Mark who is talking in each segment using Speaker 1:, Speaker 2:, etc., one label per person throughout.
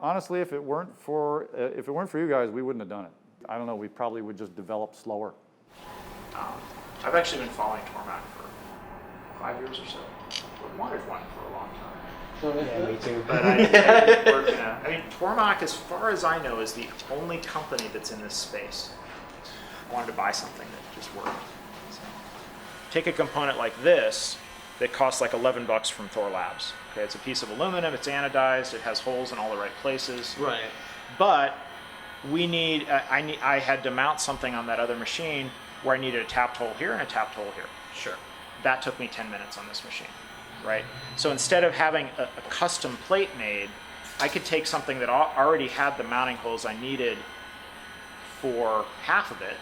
Speaker 1: honestly, if it weren't for you guys, we wouldn't have done it. I don't know, we probably would just develop slower.
Speaker 2: I've actually been following Tormach for 5 years or so. I've wanted one for a long time.
Speaker 3: Yeah, me too.
Speaker 2: But I mean, Tormach, as far as I know, is the only company that's in this space. I wanted to buy something that just worked. So, take a component like this that costs like $11 from Thor Labs. Okay, it's a piece of aluminum, it's anodized, it has holes in all the right places.
Speaker 3: Right.
Speaker 2: But I had to mount something on that other machine where I needed a tapped hole here and a tapped hole here.
Speaker 3: Sure.
Speaker 2: That took me 10 minutes on this machine, right? So instead of having a custom plate made, I could take something that already had the mounting holes I needed for half of it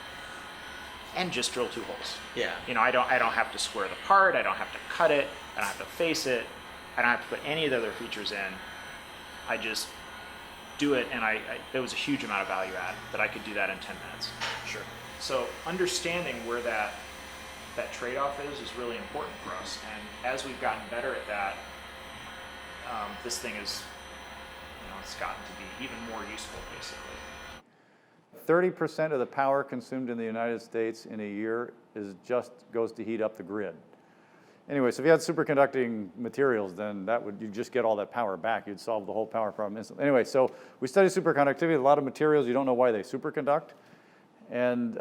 Speaker 2: and just drill 2 holes.
Speaker 3: Yeah.
Speaker 2: You know, I don't have to square the part, I don't have to cut it, I don't have to face it, I don't have to put any of the other features in. I just do it, and there was a huge amount of value add that I could do that in 10 minutes.
Speaker 3: Sure.
Speaker 2: So understanding where that trade-off is really important for us. And as we've gotten better at that, this thing is, it's gotten to be even more useful, basically.
Speaker 1: 30% of the power consumed in the United States in a year goes to heat up the grid. Anyway, so if you had superconducting materials, then you'd just get all that power back. You'd solve the whole power problem instantly. Anyway, so we study superconductivity. A lot of materials, you don't know why they superconduct. And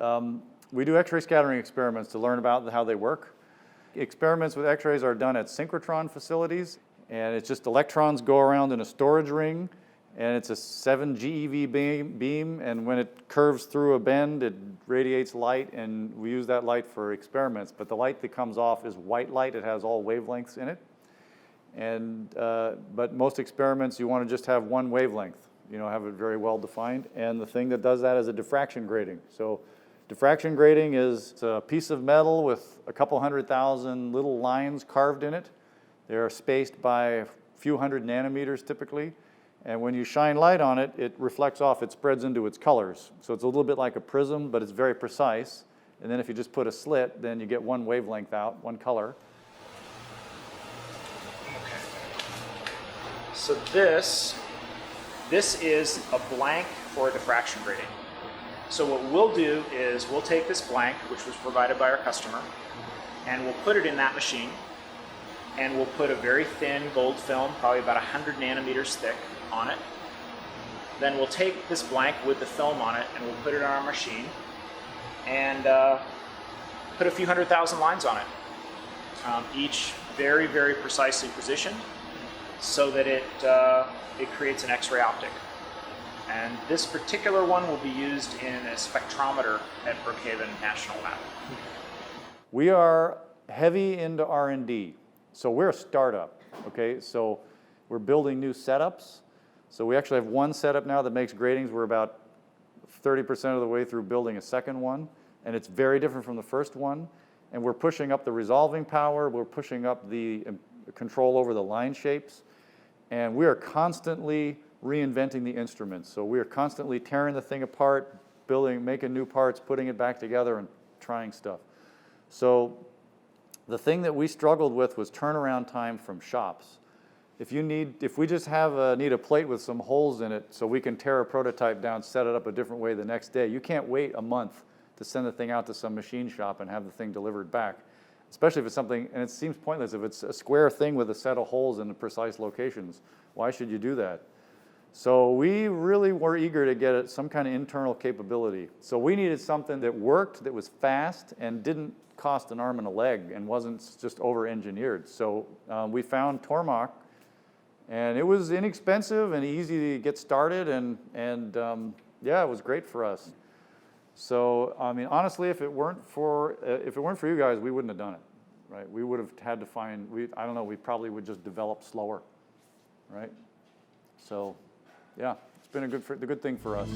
Speaker 1: we do X-ray scattering experiments to learn about how they work. Experiments with X-rays are done at synchrotron facilities, and it's just electrons go around in a storage ring, and it's a 7 GeV beam, and when it curves through a bend, it radiates light, and we use that light for experiments. But the light that comes off is white light. It has all wavelengths in it. And but most experiments, you want to just have one wavelength, have it very well defined. And the thing that does that is a diffraction grating. So diffraction grating is a piece of metal with a couple 100,000 little lines carved in it. They're spaced by a few hundred nanometers typically. And when you shine light on it, it reflects off, it spreads into its colors. So it's a little bit like a prism, but it's very precise. And then if you just put a slit, then you get one wavelength out, one color.
Speaker 2: So this is a blank for a diffraction grating. So what we'll do is we'll take this blank, which was provided by our customer, and we'll put it in that machine, and we'll put a very thin gold film, probably about 100 nanometers thick, on it. Then we'll take this blank with the film on it, and we'll put it on our machine, and put a few 100,000 lines on it, each very, very precisely positioned, so that it creates an X-ray optic. And this particular one will be used in a spectrometer at Brookhaven National Lab.
Speaker 1: We are heavy into R&D. So we're a startup, okay? So we're building new setups. So we actually have one setup now that makes gratings. We're about 30% of the way through building a second one, and it's very different from the first one. And we're pushing up the resolving power. We're pushing up the control over the line shapes. And we are constantly reinventing the instruments. So we are constantly tearing the thing apart, making new parts, putting it back together, and trying stuff. So the thing that we struggled with was turnaround time from shops. If we just need a plate with some holes in it so we can tear a prototype down, set it up a different way the next day, you can't wait a month to send the thing out to some machine shop and have the thing delivered back. Especially if it's something, and it seems pointless, if it's a square thing with a set of holes in the precise locations, why should you do that? So we really were eager to get some kind of internal capability. So we needed something that worked, that was fast, and didn't cost an arm and a leg, and wasn't just over-engineered. So we found Tormach, and it was inexpensive and easy to get started, and yeah, it was great for us. So I mean, honestly, if it weren't for you guys, we wouldn't have done it, right? We would have had to find. I don't know. We probably would just develop slower, right? So, yeah, it's been the good thing for us.